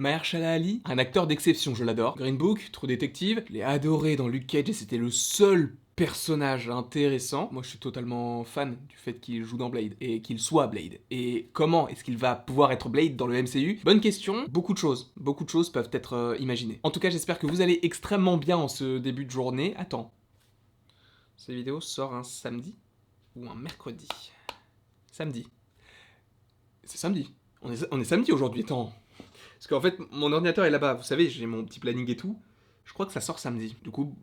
Mahershala Ali, un acteur d'exception, je l'adore. Green Book, True Detective, je l'ai adoré dans Luke Cage et c'était le seul personnage intéressant. Moi je suis totalement fan du fait qu'il joue dans Blade et qu'il soit Blade. Et comment est-ce qu'il va pouvoir être Blade dans le MCU? Bonne question, beaucoup de choses peuvent être imaginées. En tout cas j'espère que vous allez extrêmement bien en ce début de journée. Attends, cette vidéo sort un samedi ou un mercredi? Samedi. C'est samedi. On est samedi aujourd'hui, attends. Parce qu'en fait, mon ordinateur est là-bas, vous savez, j'ai mon petit planning et tout. Je crois que ça sort samedi. Du coup,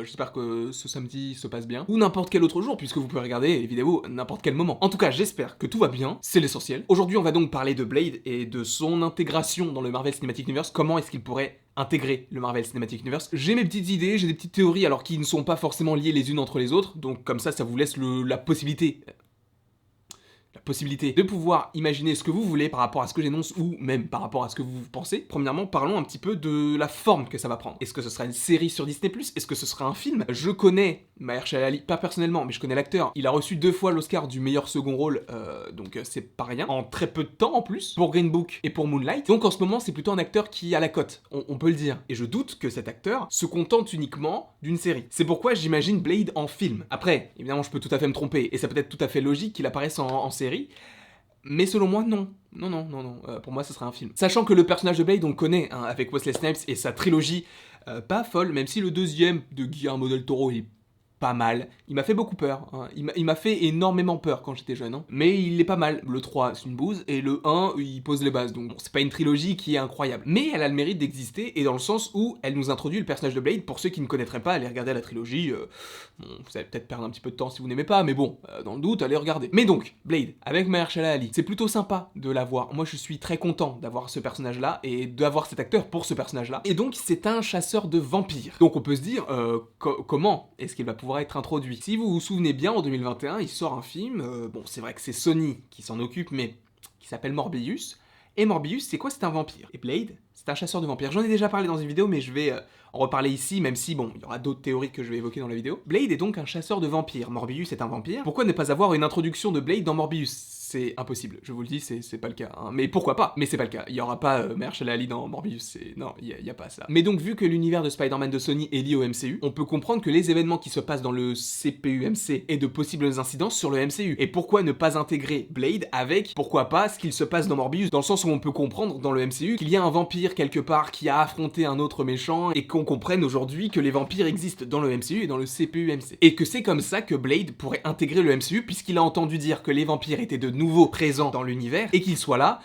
j'espère que ce samedi se passe bien. Ou n'importe quel autre jour, puisque vous pouvez regarder les vidéos n'importe quel moment. En tout cas, j'espère que tout va bien, c'est l'essentiel. Aujourd'hui, on va donc parler de Blade et de son intégration dans le Marvel Cinematic Universe. Comment est-ce qu'il pourrait intégrer le Marvel Cinematic Universe. J'ai mes petites idées, j'ai des petites théories, alors qui ne sont pas forcément liées les unes entre les autres. Donc comme ça vous laisse la possibilité de pouvoir imaginer ce que vous voulez par rapport à ce que j'énonce ou même par rapport à ce que vous pensez. Premièrement, parlons un petit peu de la forme que ça va prendre. Est-ce que ce sera une série sur Disney+? Est-ce que ce sera un film? Je connais Mahershala Ali, pas personnellement, mais je connais l'acteur. Il a reçu 2 fois l'Oscar du meilleur second rôle, donc c'est pas rien. En très peu de temps en plus, pour Green Book et pour Moonlight. Donc en ce moment, c'est plutôt un acteur qui a la cote, on peut le dire. Et je doute que cet acteur se contente uniquement d'une série. C'est pourquoi j'imagine Blade en film. Après, évidemment, je peux tout à fait me tromper, et ça peut être tout à fait logique qu'il apparaisse en série. Mais selon moi, non. Non. Pour moi, ce serait un film. Sachant que le personnage de Blade, on le connaît, hein, avec Wesley Snipes et sa trilogie pas folle, même si le deuxième de Guillermo del Toro est pas mal. Il m'a fait beaucoup peur. Hein. Il m'a fait énormément peur quand j'étais jeune. Hein. Mais il est pas mal. Le 3, c'est une bouse. Et le 1, il pose les bases. Donc bon, c'est pas une trilogie qui est incroyable. Mais elle a le mérite d'exister. Et dans le sens où elle nous introduit le personnage de Blade. Pour ceux qui ne connaîtraient pas, allez regarder la trilogie. Bon, vous allez peut-être perdre un petit peu de temps si vous n'aimez pas. Mais bon, dans le doute, allez regarder. Mais donc, Blade, avec Mahershala Ali. C'est plutôt sympa de l'avoir. Moi, je suis très content d'avoir ce personnage-là. Et d'avoir cet acteur pour ce personnage-là. Et donc, c'est un chasseur de vampires. Donc on peut se dire, comment est-ce qu'il va pouvoir être introduit. Si vous vous souvenez bien, en 2021, il sort un film, bon c'est vrai que c'est Sony qui s'en occupe, mais qui s'appelle Morbius. Et Morbius, c'est quoi? C'est un vampire. Et Blade, c'est un chasseur de vampires. J'en ai déjà parlé dans une vidéo, mais je vais en reparler ici, même si, bon, il y aura d'autres théories que je vais évoquer dans la vidéo. Blade est donc un chasseur de vampires. Morbius est un vampire. Pourquoi ne pas avoir une introduction de Blade dans Morbius? C'est impossible, je vous le dis, c'est pas le cas. Hein. Mais pourquoi pas? Mais c'est pas le cas. Il y aura pas Mahershala Ali dans Morbius, non, il y a pas ça. Mais donc, vu que l'univers de Spider-Man de Sony est lié au MCU, on peut comprendre que les événements qui se passent dans le CPUMC aient de possibles incidences sur le MCU. Et pourquoi ne pas intégrer Blade avec, pourquoi pas, ce qu'il se passe dans Morbius, dans le sens où on peut comprendre dans le MCU qu'il y a un vampire quelque part qui a affronté un autre méchant et qu'on comprenne aujourd'hui que les vampires existent dans le MCU et dans le CPUMC. Et que c'est comme ça que Blade pourrait intégrer le MCU puisqu'il a entendu dire que les vampires étaient de nouveau présent dans l'univers et qu'il soit là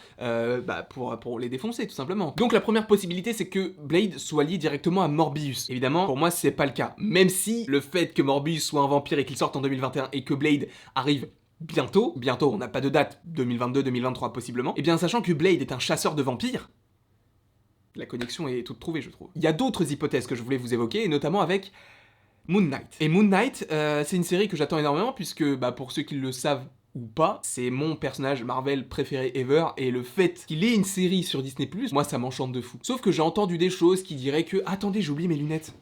pour les défoncer tout simplement. Donc la première possibilité c'est que Blade soit lié directement à Morbius. Évidemment pour moi c'est pas le cas, même si le fait que Morbius soit un vampire et qu'il sorte en 2021 et que Blade arrive bientôt, on n'a pas de date, 2022-2023 possiblement, et bien sachant que Blade est un chasseur de vampires, la connexion est toute trouvée je trouve. Il y a d'autres hypothèses que je voulais vous évoquer, et notamment avec Moon Knight. Et Moon Knight, c'est une série que j'attends énormément puisque, pour ceux qui le savent ou pas, c'est mon personnage Marvel préféré ever, et le fait qu'il ait une série sur Disney+, moi ça m'enchante de fou. Sauf que j'ai entendu des choses qui diraient que... Attendez, j'ai oublié mes lunettes.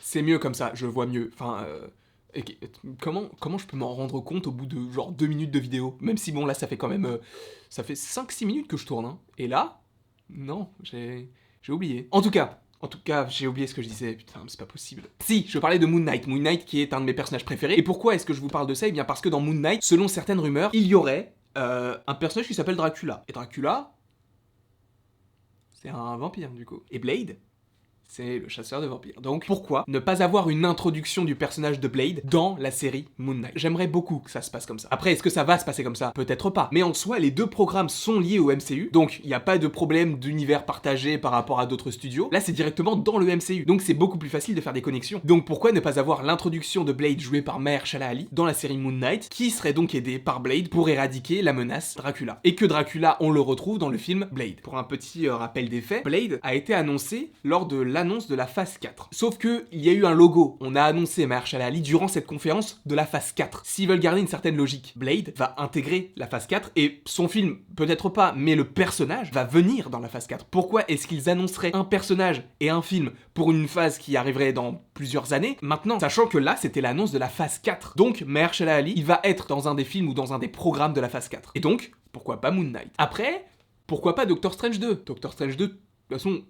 C'est mieux comme ça, je vois mieux. Enfin, comment je peux m'en rendre compte au bout de genre 2 minutes de vidéo? Même si bon là ça fait quand même... ça fait 5-6 minutes que je tourne, hein. Et là, non, j'ai oublié. En tout cas, j'ai oublié ce que je disais, putain, c'est pas possible. Si, je parlais de Moon Knight qui est un de mes personnages préférés. Et pourquoi est-ce que je vous parle de ça? Eh bien parce que dans Moon Knight, selon certaines rumeurs, il y aurait un personnage qui s'appelle Dracula. Et Dracula, c'est un vampire du coup. Et Blade, c'est le chasseur de vampires. Donc pourquoi ne pas avoir une introduction du personnage de Blade dans la série Moon Knight? J'aimerais beaucoup que ça se passe comme ça. Après, est-ce que ça va se passer comme ça? Peut-être pas. Mais en soi, les deux programmes sont liés au MCU, donc il n'y a pas de problème d'univers partagé par rapport à d'autres studios. Là, c'est directement dans le MCU, donc c'est beaucoup plus facile de faire des connexions. Donc pourquoi ne pas avoir l'introduction de Blade joué par Mahershala Ali dans la série Moon Knight, qui serait donc aidé par Blade pour éradiquer la menace Dracula. Et que Dracula, on le retrouve dans le film Blade. Pour un petit rappel des faits, Blade a été annoncé lors de l'annonce de la phase 4. Sauf que il y a eu un logo, on a annoncé Mahershala Ali durant cette conférence de la phase 4. S'ils veulent garder une certaine logique, Blade va intégrer la phase 4 et son film, peut-être pas, mais le personnage va venir dans la phase 4. Pourquoi est-ce qu'ils annonceraient un personnage et un film pour une phase qui arriverait dans plusieurs années maintenant, sachant que là c'était l'annonce de la phase 4. Donc Mahershala Ali, il va être dans un des films ou dans un des programmes de la phase 4. Et donc, pourquoi pas Moon Knight? Après, pourquoi pas Doctor Strange 2? Doctor Strange 2, de toute façon,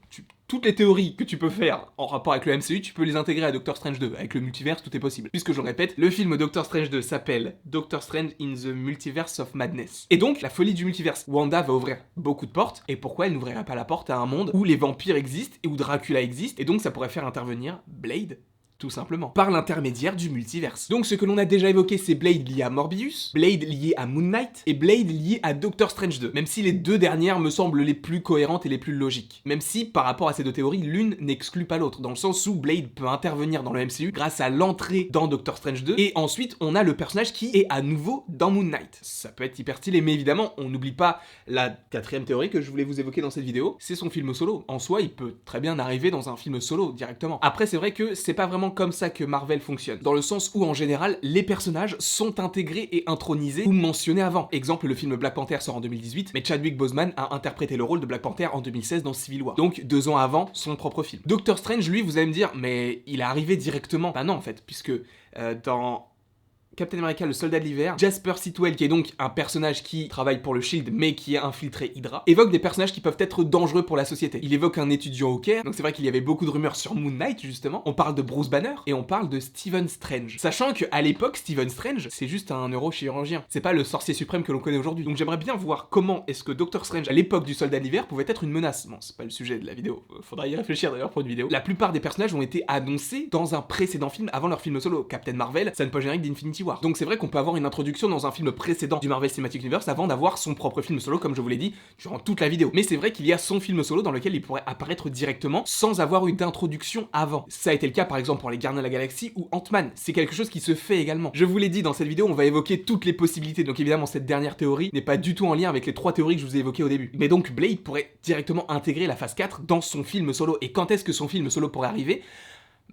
toutes les théories que tu peux faire en rapport avec le MCU, tu peux les intégrer à Doctor Strange 2. Avec le multiverse, tout est possible. Puisque je le répète, le film Doctor Strange 2 s'appelle Doctor Strange in the Multiverse of Madness. Et donc, la folie du multiverse. Wanda va ouvrir beaucoup de portes, et pourquoi elle n'ouvrirait pas la porte à un monde où les vampires existent et où Dracula existe, et donc ça pourrait faire intervenir Blade, tout simplement, par l'intermédiaire du multiverse. Donc ce que l'on a déjà évoqué, c'est Blade lié à Morbius, Blade lié à Moon Knight, et Blade lié à Doctor Strange 2, même si les deux dernières me semblent les plus cohérentes et les plus logiques. Même si, par rapport à ces deux théories, l'une n'exclut pas l'autre, dans le sens où Blade peut intervenir dans le MCU grâce à l'entrée dans Doctor Strange 2, et ensuite on a le personnage qui est à nouveau dans Moon Knight. Ça peut être hyper stylé, mais évidemment, on n'oublie pas la quatrième théorie que je voulais vous évoquer dans cette vidéo, c'est son film solo. En soi, il peut très bien arriver dans un film solo, directement. Après, c'est vrai que c'est pas vraiment comme ça que Marvel fonctionne, dans le sens où en général les personnages sont intégrés et intronisés ou mentionnés avant. Exemple, le film Black Panther sort en 2018, mais Chadwick Boseman a interprété le rôle de Black Panther en 2016 dans Civil War, donc 2 ans avant son propre film. Doctor Strange, lui, vous allez me dire, mais il est arrivé directement. Bah non en fait, puisque dans Captain America, le soldat de l'hiver, Jasper Sitwell, qui est donc un personnage qui travaille pour le Shield mais qui est infiltré Hydra, évoque des personnages qui peuvent être dangereux pour la société. Il évoque un étudiant au Caire, donc c'est vrai qu'il y avait beaucoup de rumeurs sur Moon Knight justement, on parle de Bruce Banner et on parle de Stephen Strange. Sachant qu'à l'époque, Stephen Strange, c'est juste un neurochirurgien, c'est pas le sorcier suprême que l'on connaît aujourd'hui. Donc j'aimerais bien voir comment est-ce que Doctor Strange, à l'époque du soldat de l'hiver, pouvait être une menace. Bon, c'est pas le sujet de la vidéo, faudra y réfléchir d'ailleurs pour une vidéo. La plupart des personnages ont été annoncés dans un précédent film avant leur film solo. Captain Marvel, scène post-générique d'Infinity War. Donc c'est vrai qu'on peut avoir une introduction dans un film précédent du Marvel Cinematic Universe avant d'avoir son propre film solo, comme je vous l'ai dit durant toute la vidéo. Mais c'est vrai qu'il y a son film solo dans lequel il pourrait apparaître directement sans avoir eu d'introduction avant. Ça a été le cas par exemple pour les Gardiens de la Galaxie ou Ant-Man. C'est quelque chose qui se fait également. Je vous l'ai dit, dans cette vidéo, on va évoquer toutes les possibilités. Donc évidemment, cette dernière théorie n'est pas du tout en lien avec les 3 théories que je vous ai évoquées au début. Mais donc Blade pourrait directement intégrer la phase 4 dans son film solo. Et quand est-ce que son film solo pourrait arriver ?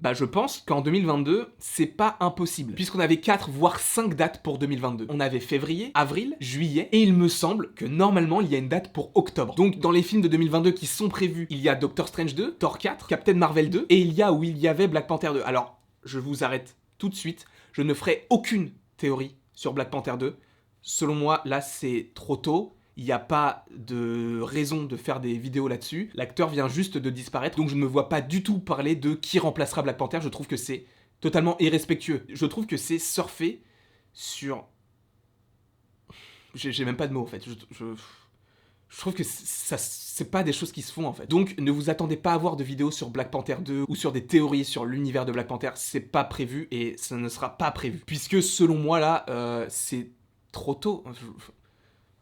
Bah je pense qu'en 2022, c'est pas impossible, puisqu'on avait 4 voire 5 dates pour 2022. On avait février, avril, juillet, et il me semble que normalement il y a une date pour octobre. Donc dans les films de 2022 qui sont prévus, il y a Doctor Strange 2, Thor 4, Captain Marvel 2, et il y a où il y avait Black Panther 2. Alors, je vous arrête tout de suite, je ne ferai aucune théorie sur Black Panther 2. Selon moi, là c'est trop tôt. Il n'y a pas de raison de faire des vidéos là-dessus. L'acteur vient juste de disparaître, donc je ne me vois pas du tout parler de qui remplacera Black Panther. Je trouve que c'est totalement irrespectueux. Je trouve que c'est surfer sur... J'ai même pas de mots en fait. Je trouve que ça, c'est pas des choses qui se font en fait. Donc ne vous attendez pas à voir de vidéos sur Black Panther 2 ou sur des théories sur l'univers de Black Panther. C'est pas prévu et ça ne sera pas prévu. Puisque selon moi là, c'est trop tôt.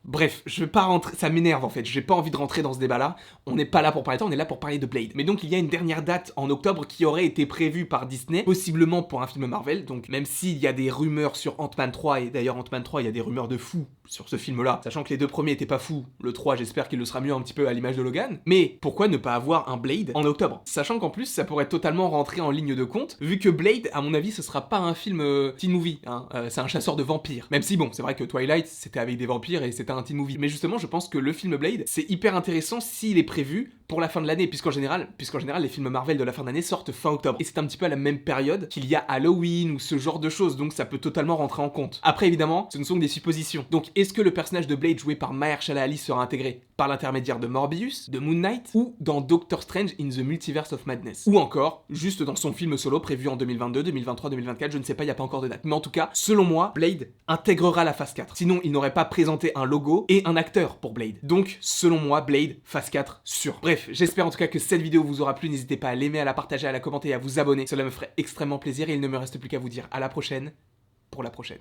Bref, je vais pas rentrer, ça m'énerve en fait, j'ai pas envie de rentrer dans ce débat-là, on n'est pas là pour parler de ça, on est là pour parler de Blade. Mais donc il y a une dernière date en octobre qui aurait été prévue par Disney, possiblement pour un film Marvel, donc même s'il y a des rumeurs sur Ant-Man 3, et d'ailleurs Ant-Man 3, il y a des rumeurs de fous sur ce film-là, sachant que les 2 premiers étaient pas fous, le 3 j'espère qu'il le sera mieux un petit peu à l'image de Logan, mais pourquoi ne pas avoir un Blade en octobre? Sachant qu'en plus ça pourrait totalement rentrer en ligne de compte, vu que Blade, à mon avis, ce sera pas un film teen movie, hein. C'est un chasseur de vampires. Même si bon, c'est vrai que Twilight, c'était avec des vampires et c'était un teen movie. Mais justement, je pense que le film Blade, c'est hyper intéressant s'il est prévu pour la fin de l'année, puisqu'en général, les films Marvel de la fin d'année sortent fin octobre. Et c'est un petit peu à la même période qu'il y a Halloween ou ce genre de choses, donc ça peut totalement rentrer en compte. Après, évidemment, ce ne sont que des suppositions. Donc, est-ce que le personnage de Blade joué par Mahershala Ali sera intégré par l'intermédiaire de Morbius, de Moon Knight, ou dans Doctor Strange in the Multiverse of Madness? Ou encore, juste dans son film solo prévu en 2022, 2023, 2024, je ne sais pas, il n'y a pas encore de date. Mais en tout cas, selon moi, Blade intégrera la phase 4. Sinon, il n'aurait pas présenté un logo et un acteur pour Blade. Donc, selon moi, Blade, phase 4, sûr. Bref, j'espère en tout cas que cette vidéo vous aura plu, n'hésitez pas à l'aimer, à la partager, à la commenter et à vous abonner. Cela me ferait extrêmement plaisir et il ne me reste plus qu'à vous dire à la prochaine pour la prochaine.